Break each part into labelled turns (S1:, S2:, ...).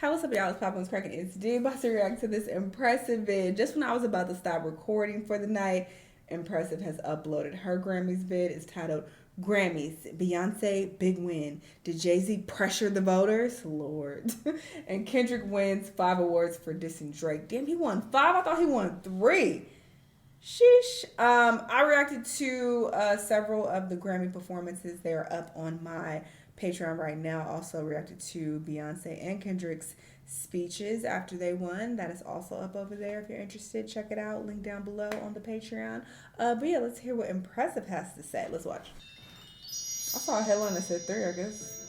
S1: What's up, y'all? It's Poppins Cracking. It's D about to react to this Impressive vid. Just when I was about to stop recording for the night, Impressive has uploaded her Grammys vid. It's titled Grammys, Beyonce, Big Win. Did Jay-Z pressure the voters? Lord. And Kendrick wins 5 awards for dissing Drake. Damn, he won 5? I thought he won 3. Sheesh. I reacted to several of the Grammy performances. They are up on my Patreon right now. Also reacted to Beyonce and Kendrick's speeches after they won. That is also up over there. If you're interested, check it out. Link down below on the Patreon. But yeah, let's hear what Impressive has to say. Let's watch. I saw a headline that said 3, I guess.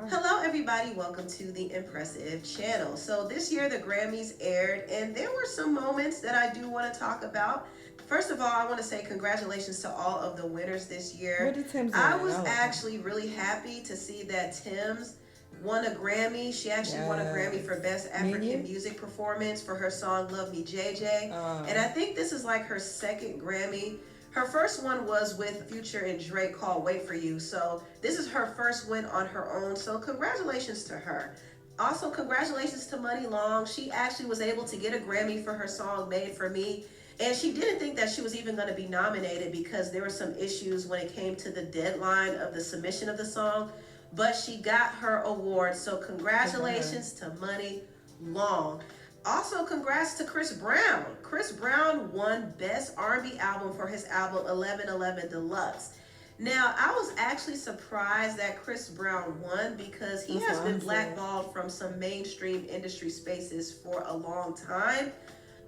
S2: Hello everybody, welcome to the Empressive channel. So this year the Grammys aired and there were some moments that I do want to talk about. First of all, I want to say congratulations to all of the winners this year.
S1: What did Tim's
S2: I was actually really happy to see that Tim's won a Grammy. She actually won a Grammy for Best African Music Performance for her song Love Me JJ. And I think this is like her second Grammy. Her first one was with Future and Drake called Wait For You. So this is her first win on her own. So congratulations to her. Also, congratulations to Money Long. She actually was able to get a Grammy for her song Made For Me. And she didn't think that she was even going to be nominated because there were some issues when it came to the deadline of the submission of the song. But she got her award. So congratulations to Money Long. Also, congrats to Chris Brown. Chris Brown won Best R&B Album for his album 1111 Deluxe. Now, I was actually surprised that Chris Brown won because he has been blackballed from some mainstream industry spaces for a long time.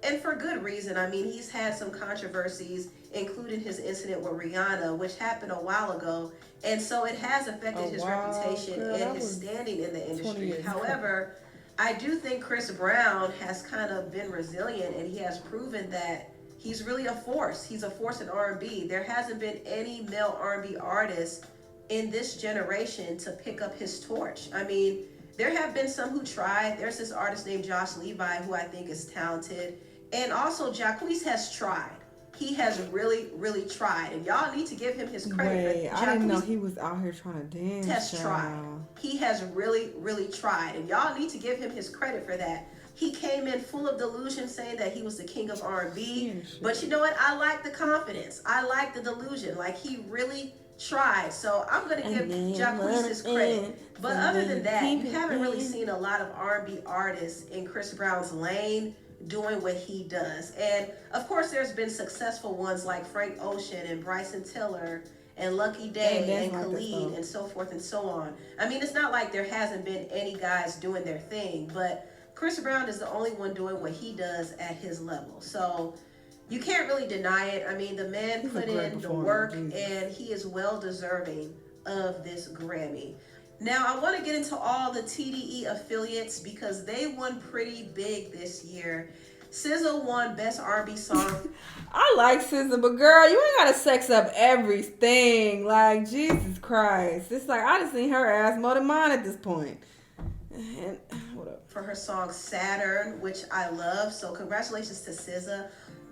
S2: And for good reason. I mean, he's had some controversies, including his incident with Rihanna, which happened a while ago. And so it has affected his reputation and his standing in the industry. However, I do think Chris Brown has kind of been resilient and he has proven that he's really a force. He's a force in R&B. There hasn't been any male R&B artist in this generation to pick up his torch. I mean, there have been some who tried. There's this artist named Josh Levi who I think is talented. And also Jacquees has tried. He has really, really tried. And y'all need to give him his credit.
S1: I didn't know he was out here trying to dance.
S2: Has tried. He has really, really tried. And y'all need to give him his credit for that. He came in full of delusion saying that he was the king of R&B. But you know what? I like the confidence. I like the delusion. Like, he really tried. So I'm going to give Jacquees his credit. But other than that, you haven't really seen a lot of R&B artists in Chris Brown's lane doing what he does. And of course there's been successful ones like Frank Ocean and Bryson Tiller and Lucky Day and Khalid and so forth and so on. I mean, it's not like there hasn't been any guys doing their thing, but Chris Brown is the only one doing what he does at his level. So you can't really deny it. I mean, the man put in the work and he is well deserving of this Grammy. Now, I want to get into all the TDE affiliates because they won pretty big this year. SZA won Best R&B Song.
S1: I like SZA, but girl, you ain't got to sex up everything. Like, Jesus Christ. It's like, I just need her ass more than mine at this point. And, what up?
S2: For her song Saturn, which I love. So congratulations to SZA.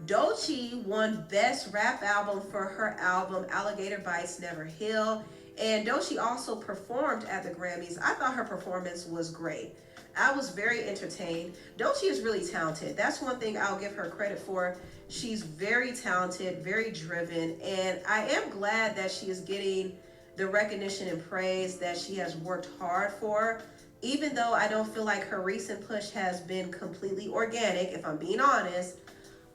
S2: Doechii won Best Rap Album for her album Alligator Bites Never Heal. And Doechii also performed at the Grammys. I thought her performance was great. I was very entertained. Doechii is really talented. That's one thing I'll give her credit for. She's very talented, very driven, and I am glad that she is getting the recognition and praise that she has worked hard for, even though I don't feel like her recent push has been completely organic, if I'm being honest.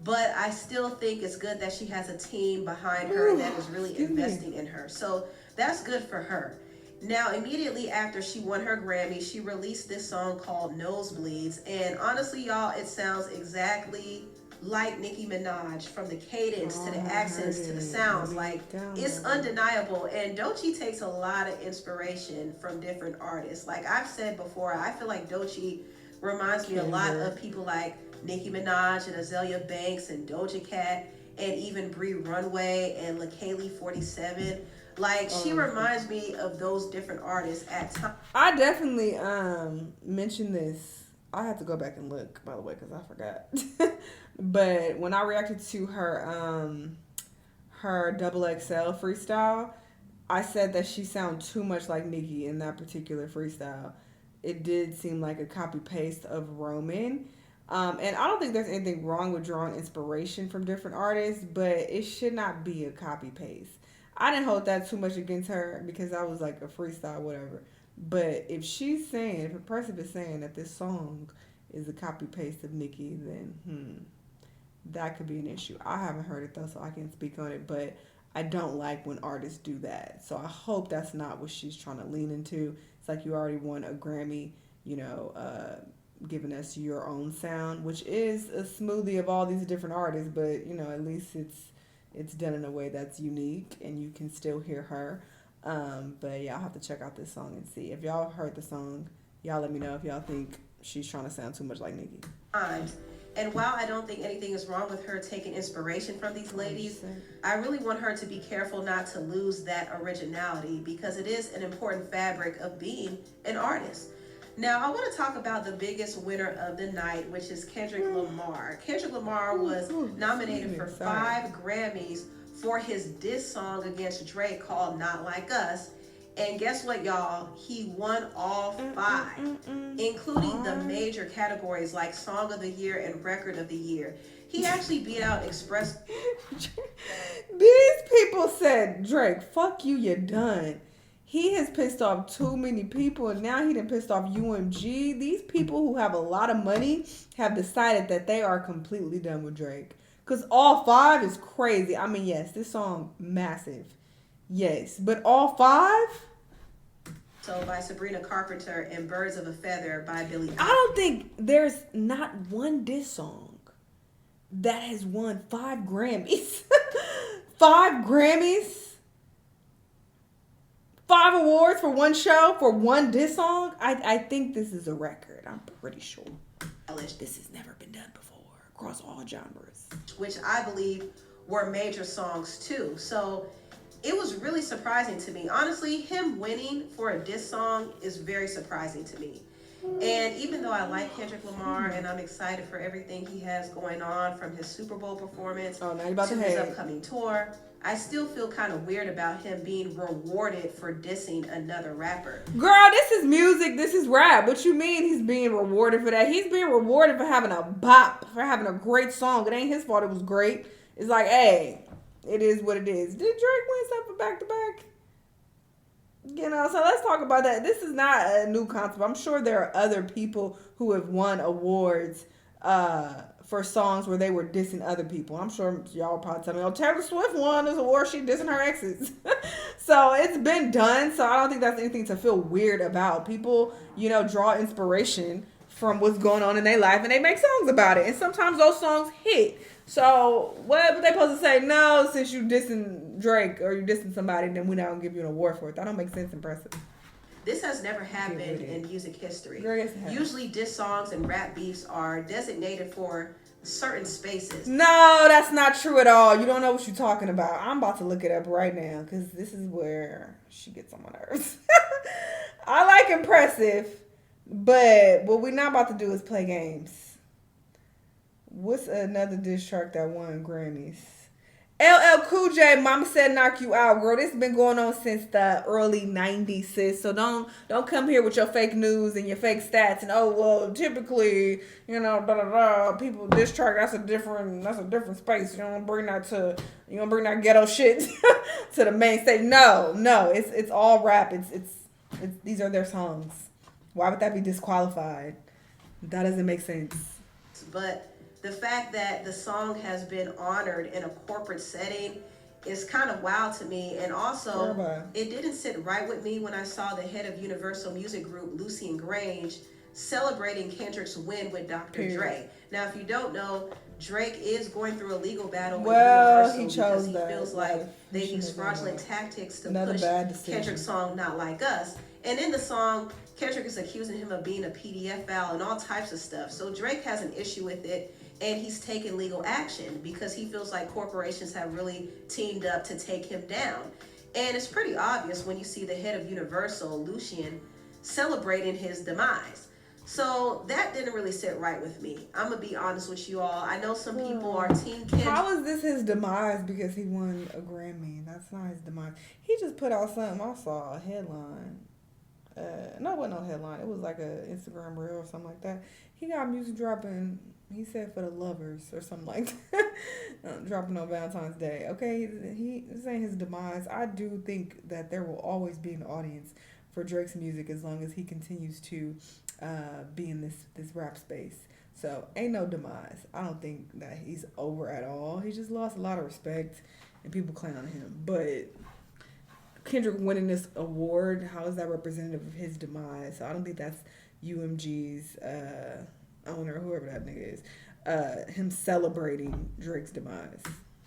S2: But I still think it's good that she has a team behind her that is really investing in her. So that's good for her. Now, immediately after she won her Grammy, she released this song called Nosebleeds. And honestly, y'all, it sounds exactly like Nicki Minaj, from the cadence to the accents to the sounds. Like, it's undeniable. And Doechii takes a lot of inspiration from different artists. Like I've said before, I feel like Doechii reminds me a lot of people like Nicki Minaj and Azalea Banks and Doja Cat and even Bree Runway and LaKaylee 47. Like, she reminds me of those different artists at times.
S1: I definitely mentioned this. I have to go back and look, by the way, because I forgot. But when I reacted to her her XXL freestyle, I said that she sounded too much like Nicki in that particular freestyle. it did seem like a copy paste of Roman. And I don't think there's anything wrong with drawing inspiration from different artists, but it should not be a copy paste. I didn't hold that too much against her because I was like a freestyle, whatever. But if she's saying, if Empressive is saying that this song is a copy paste of Nicki, then that could be an issue. I haven't heard it though, so I can't speak on it. But I don't like when artists do that. So I hope that's not what she's trying to lean into. It's like you already won a Grammy, giving us your own sound, which is a smoothie of all these different artists. But at least it's done in a way that's unique, and you can still hear her. But yeah, I'll have to check out this song and see. If y'all heard the song, y'all let me know if y'all think she's trying to sound too much like Nicki.
S2: And while I don't think anything is wrong with her taking inspiration from these ladies, I really want her to be careful not to lose that originality, because it is an important fabric of being an artist. Now, I want to talk about the biggest winner of the night, which is Kendrick Lamar. Kendrick Lamar was nominated for 5 Grammys for his diss song against Drake called Not Like Us. And guess what, y'all? He won all 5, including the major categories like Song of the Year and Record of the Year. He actually beat out Express.
S1: These people said, Drake, fuck you, you're done. He has pissed off too many people, and now he done pissed off UMG. These people who have a lot of money have decided that they are completely done with Drake. Because all 5 is crazy. I mean, yes, this song, massive. Yes, but all 5?
S2: So by Sabrina Carpenter and Birds of a Feather by Billy.
S1: I don't think there's not one diss song that has won 5 Grammys. 5 Grammys? 5 awards for one show, for one diss song? I think this is a record. I'm pretty sure. This has never been done before across all genres.
S2: Which I believe were major songs too. So it was really surprising to me. Honestly, him winning for a diss song is very surprising to me. And even though I like Kendrick Lamar and I'm excited for everything he has going on, from his Super Bowl performance to his upcoming tour, I still feel kind of weird about him being rewarded for dissing another rapper.
S1: Girl, this is music. This is rap. What you mean he's being rewarded for that? He's being rewarded for having a bop, for having a great song. It ain't his fault it was great. It's like, hey, it is what it is. Did Drake win something back to back? So let's talk about that. This is not a new concept. I'm sure there are other people who have won awards for songs where they were dissing other people. I'm sure y'all will probably tell me, Taylor Swift won this award, she dissing her exes. So it's been done. So I don't think that's anything to feel weird about. People, draw inspiration from what's going on in their life, and they make songs about it. And sometimes those songs hit. So what they supposed to say? No, since you dissing Drake or you dissing somebody, then we're not gonna give you an award for it. That don't make sense. Empressive.
S2: This has never happened in music history. Usually diss songs and rap beefs are designated for certain spaces.
S1: No, that's not true at all. You don't know what you're talking about. I'm about to look it up right now because this is where she gets on my nerves. I like Empressive, but what we're not about to do is play games. What's another diss track that won Grammys? LL Cool J, Mama Said Knock You Out, girl. This has been going on since the early 90s, sis. So don't come here with your fake news and your fake stats and typically, people diss track, that's a different space. You don't bring that ghetto shit to the main stage. No, it's all rap. It's these are their songs. Why would that be disqualified? That doesn't make sense.
S2: But the fact that the song has been honored in a corporate setting is kind of wild to me. And also, it didn't sit right with me when I saw the head of Universal Music Group, Lucien Grange, celebrating Kendrick's win with Dr. Dre. Now, if you don't know, Drake is going through a legal battle with Universal because he feels like they use fraudulent tactics to push Kendrick's song Not Like Us. And in the song, Kendrick is accusing him of being a PDF file and all types of stuff. So Drake has an issue with it, and he's taken legal action because he feels like corporations have really teamed up to take him down. And it's pretty obvious when you see the head of Universal, Lucien, celebrating his demise. So that didn't really sit right with me. I'm going to be honest with you all. I know some people are Team Kendrick.
S1: How is this his demise because he won a Grammy? That's not his demise. He just put out something. I saw a headline. no, it wasn't no headline. It was like a Instagram reel or something like that. He got music dropping. He said for the lovers or something like that. Dropping on Valentine's Day. Okay, this ain't his demise. I do think that there will always be an audience for Drake's music as long as he continues to be in this rap space. So ain't no demise. I don't think that he's over at all. He just lost a lot of respect and people clown him. But Kendrick winning this award, how is that representative of his demise? So I don't think that's UMG's owner, whoever that nigga is, him celebrating Drake's demise.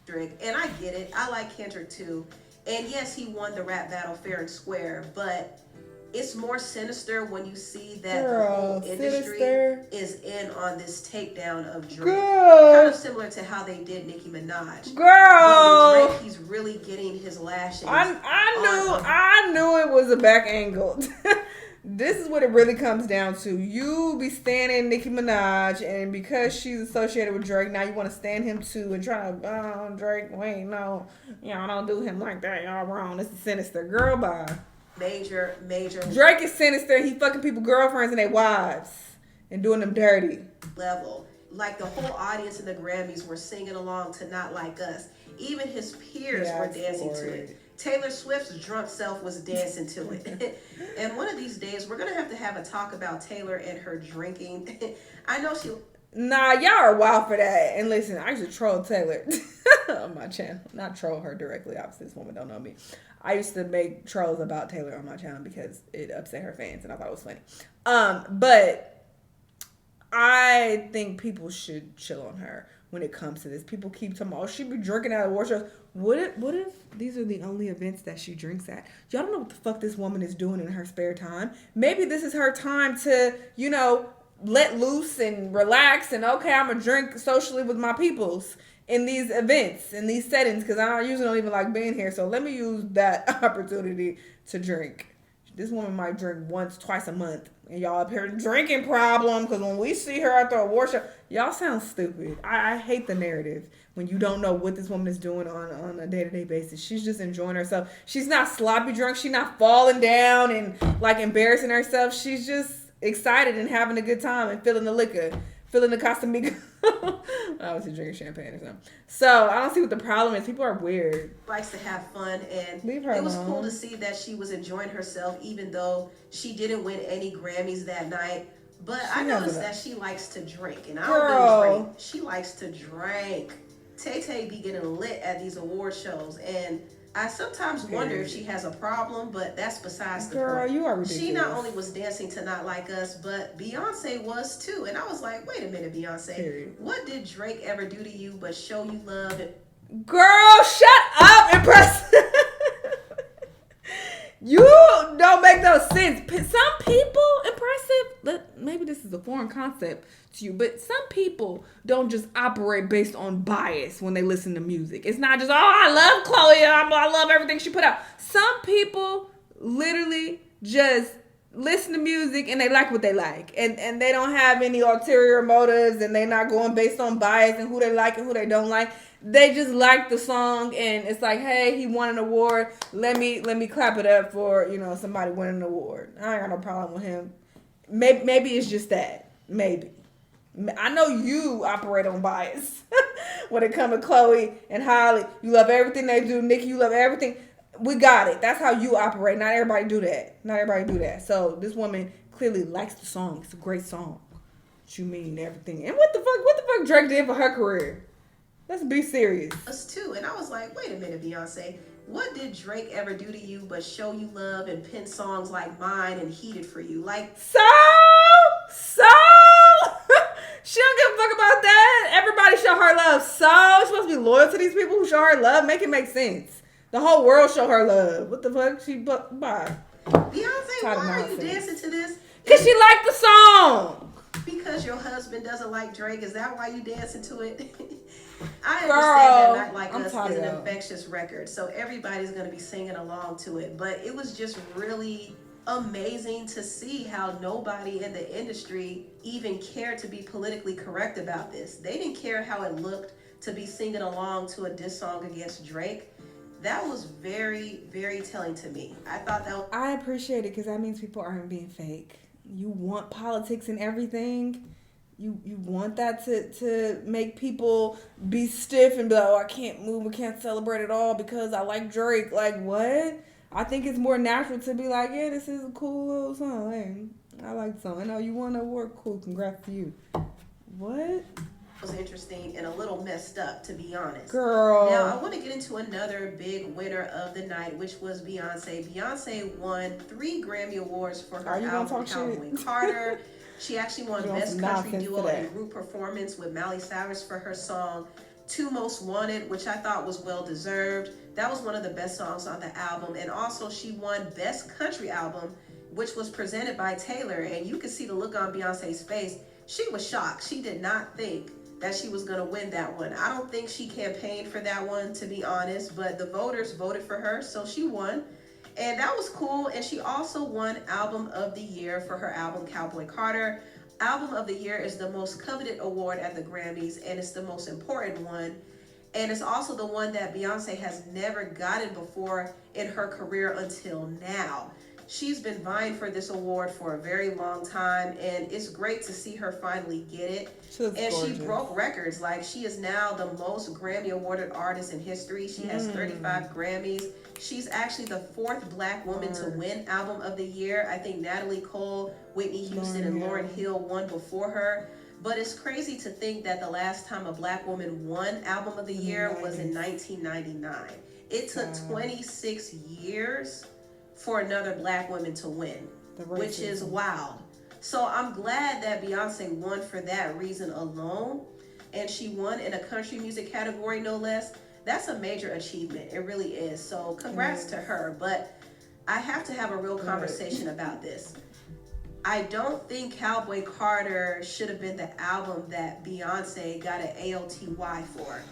S2: Drake, and I get it. I like Kendrick too. And yes, he won the rap battle fair and square, but it's more sinister when you see that the whole industry is in on this takedown of Drake. Kind of similar to how they did Nicki Minaj.
S1: But
S2: with Drake, he's really getting his lashes.
S1: I knew it was a back angle. This is what it really comes down to. You be standing Nicki Minaj, and because she's associated with Drake, now you want to stand him too and try to, Drake, wait, no, y'all don't do him like that. Y'all wrong. This is sinister. Girl, bye.
S2: Major.
S1: Drake is sinister. He fucking people girlfriends and their wives and doing them dirty.
S2: Level. Like the whole audience in the Grammys were singing along to Not Like Us. Even his peers were dancing to it. Taylor Swift's drunk self was dancing to it. And one of these days, we're going to have a talk about Taylor and her drinking. I know she...
S1: Nah, y'all are wild for that. And listen, I used to troll Taylor on my channel. Not troll her directly. Obviously, this woman don't know me. I used to make trolls about Taylor on my channel because it upset her fans, and I thought it was funny. But I think people should chill on her when it comes to this. People keep talking about, she be drinking at award shows. What if these are the only events that she drinks at? Y'all don't know what the fuck this woman is doing in her spare time. Maybe this is her time to, let loose and relax and, okay, I'm going to drink socially with my peoples in these events, in these settings, because I usually don't even like being here. So let me use that opportunity to drink. This woman might drink once, twice a month. And y'all up here drinking problem, because when we see her at the award show, y'all sound stupid. I hate the narrative when you don't know what this woman is doing on a day-to-day basis. She's just enjoying herself. She's not sloppy drunk. She's not falling down and like embarrassing herself. She's just excited and having a good time and feeling the liquor, feeling the Casamigo. I was drinking champagne or something. So I don't see what the problem is. People are weird.
S2: Likes to have fun, and
S1: Leave her
S2: it was
S1: alone.
S2: Cool to see that she was enjoying herself, even though she didn't win any Grammys that night. But I noticed that she likes to drink, and I don't really drink. She likes to drink. Tay be getting lit at these award shows, and I sometimes wonder if she has a problem, but that's besides the point.
S1: You are ridiculous.
S2: She not only was dancing to Not Like Us, but Beyonce was too. And I was like, wait a minute, Beyonce. What did Drake ever do to you but show you love?
S1: Girl, shut up, Empressive. You don't make no sense. Some people, Empressive, maybe this is a foreign concept to you, but some people don't just operate based on bias when they listen to music. It's not just, I love Chloe, I love everything she put out. Some people literally just listen to music and they like what they like. And they don't have any ulterior motives, and they're not going based on bias and who they like and who they don't like. They just like the song, and it's like, hey, he won an award. Let me clap it up for, somebody winning an award. I ain't got no problem with him. Maybe it's just that. Maybe. I know you operate on bias when it comes to Chloe and Holly. You love everything they do. Nikki, you love everything. We got it. That's how you operate. Not everybody do that. So this woman clearly likes the song. It's a great song. What you mean, everything. And what the fuck Drake did for her career? Let's be serious.
S2: Us too. And I was like, wait a minute, Beyonce. What did Drake ever do to you but show you love and pen songs like Mine and Heated for you? Like,
S1: So she don't give a fuck about that. Everybody show her love. So she's supposed to be loyal to these people who show her love. Make it make sense. The whole world show her love. What the fuck? Bye.
S2: Beyonce, why are you dancing to this?
S1: Because she liked the song.
S2: Because your husband doesn't like Drake. Is that why you dancing to it? I understand that Not Like Us is an infectious record, so everybody's going to be singing along to it. But it was just really amazing to see how nobody in the industry even cared to be politically correct about this. They didn't care how it looked to be singing along to a diss song against Drake. That was very, very telling to me. I thought that was...
S1: I appreciate it because that means people aren't being fake. You want politics and everything. You want that to make people be stiff and be like, oh, I can't move, I can't celebrate at all because I like Drake. Like, what? I think it's more natural to be like, yeah, this is a cool little song. Hey, I like the song. I know you won an award. Cool. Congrats to you. What?
S2: Was interesting and a little messed up, to be honest.
S1: Girl.
S2: Now, I want to get into another big winner of the night, which was Beyonce. Beyonce won 3 Grammy Awards for her album Cowboy Carter. She actually won Best Country Duo and Group Performance with Miley Cyrus for her song Two Most Wanted, which I thought was well deserved. That was one of the best songs on the album. And also she won Best Country Album, which was presented by Taylor. And you could see the look on Beyonce's face. She was shocked. She did not think that she was going to win that one. I don't think she campaigned for that one, to be honest, but the voters voted for her, so she won. And that was cool. And she also won Album of the Year for her album Cowboy Carter. Album of the Year is the most coveted award at the Grammys, and it's the most important one. And it's also the one that Beyonce has never gotten before in her career until now. She's been vying for this award for a very long time, and it's great to see her finally get it. And gorgeous. She broke records. Like, she is now the most Grammy awarded artist in history. She has 35 Grammys. She's actually the 4th Black woman to win Album of the Year. I think Natalie Cole, Whitney Houston, and Lauryn Hill won before her. But it's crazy to think that the last time a Black woman won Album of the Year was in 1999. It took 26 years for another Black woman to win, which is wild. So I'm glad that Beyonce won for that reason alone, and she won in a country music category, no less. That's a major achievement. It really is. So congrats to her. But I have to have a real conversation about this. I don't think Cowboy Carter should have been the album that Beyonce got an AOTY for.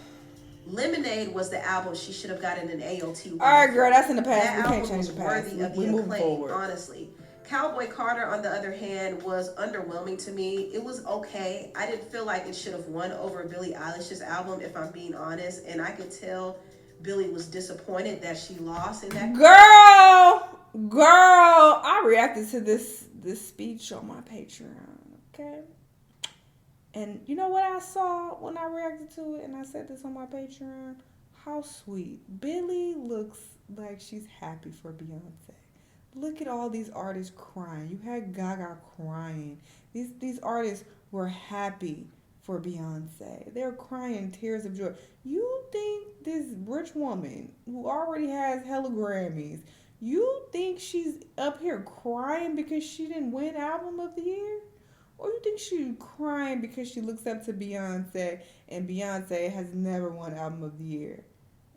S2: Lemonade was the album she should have gotten an AOTY.
S1: All right, girl, that's in the past.
S2: That
S1: we
S2: album
S1: can't change
S2: was
S1: the past.
S2: worthy of the acclaim, honestly. Cowboy Carter, on the other hand, was underwhelming to me. It was okay. I didn't feel like it should have won over Billie Eilish's album, if I'm being honest. And I could tell Billie was disappointed that she lost in that.
S1: Girl, I reacted to this speech on my Patreon, okay? And you know what I saw when I reacted to it, and I said this on my Patreon? How sweet. Billie looks like she's happy for Beyonce. Look at all these artists crying. You had Gaga crying. These artists were happy for Beyonce. They're crying tears of joy. You think this rich woman who already has hella Grammys, you think she's up here crying because she didn't win Album of the Year? Or you think she's crying because she looks up to Beyonce and Beyonce has never won Album of the Year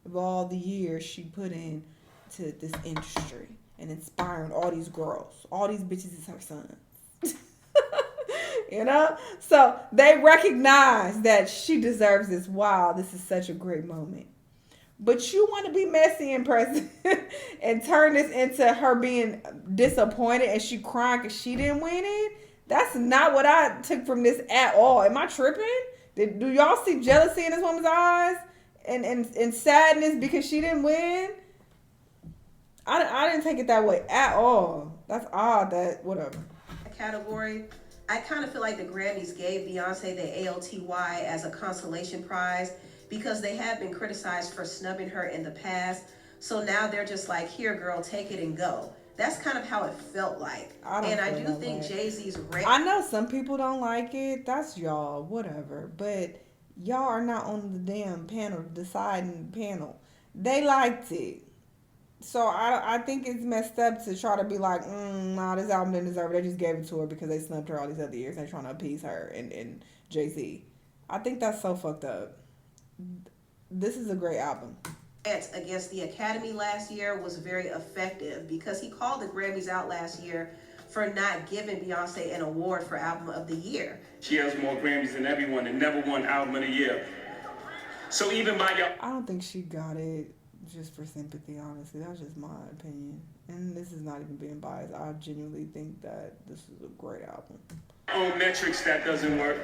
S1: of all the years she put in to this industry and inspiring all these girls. All these bitches is her sons. You know? So they recognize that she deserves this. Wow, this is such a great moment. But you want to be messy and Empressive and turn this into her being disappointed and she crying because she didn't win it? That's not what I took from this at all. Am I tripping? Do y'all see jealousy in this woman's eyes? And sadness because she didn't win? I didn't take it that way at all. That's odd that, whatever.
S2: Category. I kind of feel like the Grammys gave Beyonce the AOTY as a consolation prize because they have been criticized for snubbing her in the past. So now they're just like, here, girl, take it and go. That's kind of how it felt like. And I do think Jay-Z's...
S1: I know some people don't like it. That's y'all, whatever. But y'all are not on the damn panel, deciding panel. They liked it. So I think it's messed up to try to be like, nah, this album didn't deserve it. They just gave it to her because they snubbed her all these other years. They're trying to appease her and Jay-Z. I think that's so fucked up. This is a great album.
S2: Against the Academy last year was very effective because he called the Grammys out last year for not giving Beyonce an award for Album of the Year.
S3: She has more Grammys than everyone and never won Album of the Year. So even by your...
S1: I don't think she got it just for sympathy, honestly. That's just my opinion. And this is not even being biased. I genuinely think that this is a great album.
S3: Own metrics, that doesn't work.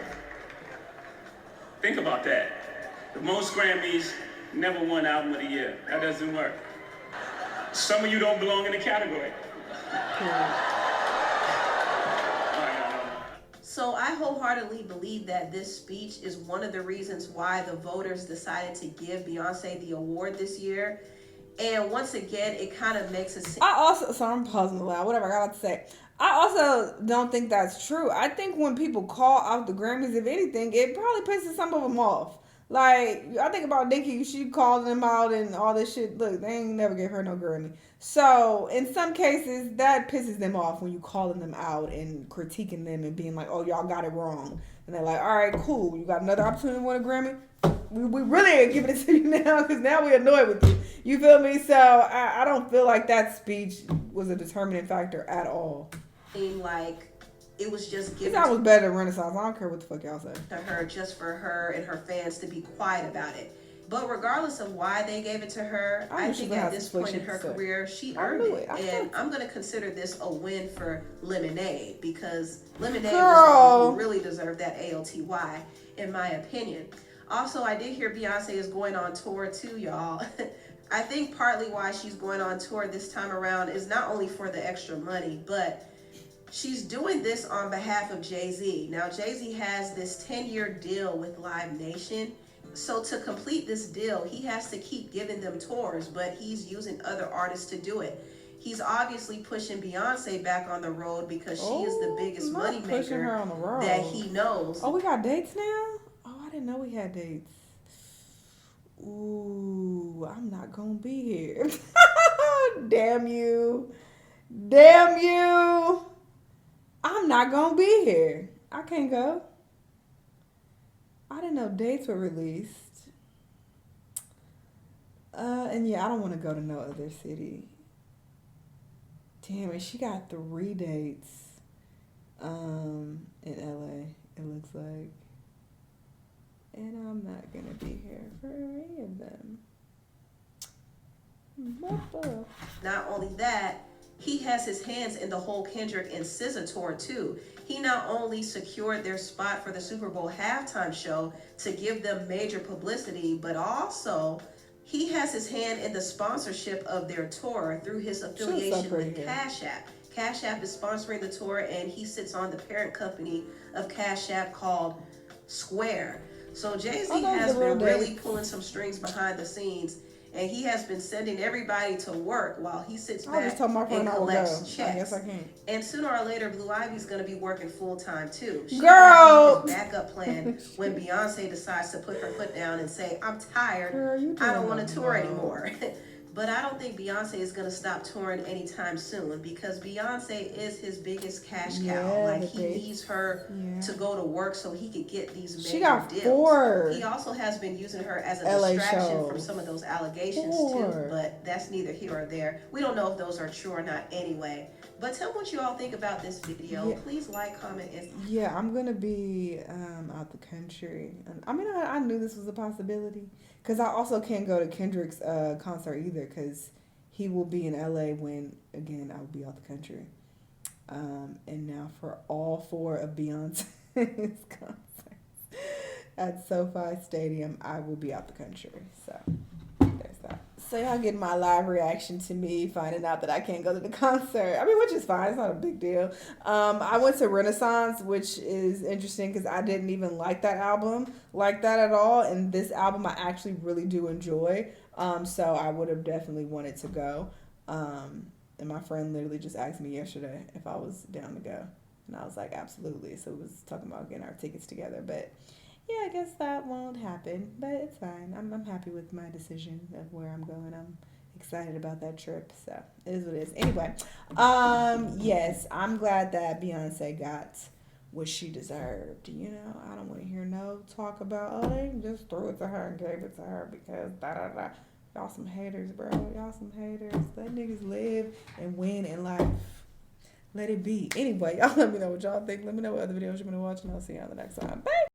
S3: Think about that. The most Grammys, never won Album of the Year. That doesn't work. Some of you don't belong in the category.
S2: So I wholeheartedly believe that this speech is one of the reasons why the voters decided to give Beyonce the award this year. And once again, it kind of makes it.
S1: I'm pausing a lot. Whatever I got to say. I also don't think that's true. I think when people call out the Grammys, if anything, it probably pisses some of them off. Like, I think about Nicki, she called them out and all this shit. Look, they ain't never gave her no Grammy. So, in some cases, that pisses them off when you calling them out and critiquing them and being like, oh, y'all got it wrong. And they're like, all right, cool. You got another opportunity to win a Grammy? We really ain't giving it to you now because now we're annoyed with you. You feel me? So, I don't feel like that speech was a determining factor at all.
S2: Like, it was just given.
S1: That was better than Renaissance. I don't care what the fuck y'all say.
S2: To her, just for her and her fans to be quiet about it. But regardless of why they gave it to her, I think at this point in her career, she earned it. And I'm going to consider this a win for Lemonade because Lemonade was the one who really deserved that AOTY, in my opinion. Also, I did hear Beyonce is going on tour too, y'all. I think partly why she's going on tour this time around is not only for the extra money, but she's doing this on behalf of Jay-Z. Now, Jay-Z has this 10-year deal with Live Nation. So to complete this deal, he has to keep giving them tours, but he's using other artists to do it. He's obviously pushing Beyonce back on the road because she is the biggest moneymaker that he knows.
S1: Oh, we got dates now? Oh, I didn't know we had dates. Ooh, I'm not going to be here. Damn you. Damn you. I'm not going to be here. I can't go. I didn't know dates were released. And yeah, I don't want to go to no other city. Damn it, she got 3 dates in LA, it looks like. And I'm not going to be here for any of them.
S2: Not only that, he has his hands in the whole Kendrick and SZA tour too. He not only secured their spot for the Super Bowl halftime show to give them major publicity, but also he has his hand in the sponsorship of their tour through his affiliation with Cash App. Cash App is sponsoring the tour, and he sits on the parent company of Cash App called Square. So Jay-Z has been really pulling some strings behind the scenes, and he has been sending everybody to work while he sits back and collects checks.
S1: I guess I can.
S2: And sooner or later, Blue Ivy's going to be working full time too. She
S1: Girl,
S2: his backup plan when Beyonce decides to put her foot down and say, "I'm tired. I don't want to tour anymore." But I don't think Beyonce is going to stop touring anytime soon because Beyonce is his biggest cash cow. Like, he needs her to go to work so he could get these major deals.
S1: 4.
S2: He also has been using her as a distraction from some of those allegations too, but that's neither here or there. We don't know if those are true or not anyway. But tell me what you all think about this video. Please like, comment, and...
S1: Yeah, I'm going to be out the country. I mean, I knew this was a possibility. Because I also can't go to Kendrick's concert either because he will be in LA when, again, I will be out the country. And now for all 4 of Beyonce's concerts at SoFi Stadium, I will be out the country. So there's that. So y'all getting my live reaction to me finding out that I can't go to the concert. I mean, which is fine. It's not a big deal. I went to Renaissance, which is interesting because I didn't even like that album like that at all. And this album I actually really do enjoy. So I would have definitely wanted to go. And my friend literally just asked me yesterday if I was down to go. And I was like, absolutely. So we was talking about getting our tickets together. But yeah, I guess that won't happen, but it's fine. I'm happy with my decision of where I'm going. I'm excited about that trip, so it is what it is. Anyway, yes, I'm glad that Beyonce got what she deserved. You know, I don't want to hear no talk about, oh, they just threw it to her and gave it to her because da-da-da. Y'all some haters, bro. Y'all some haters. Let niggas live and win in life. Let it be. Anyway, y'all let me know what y'all think. Let me know what other videos you're going to watch, and I'll see you on the next time. Bye.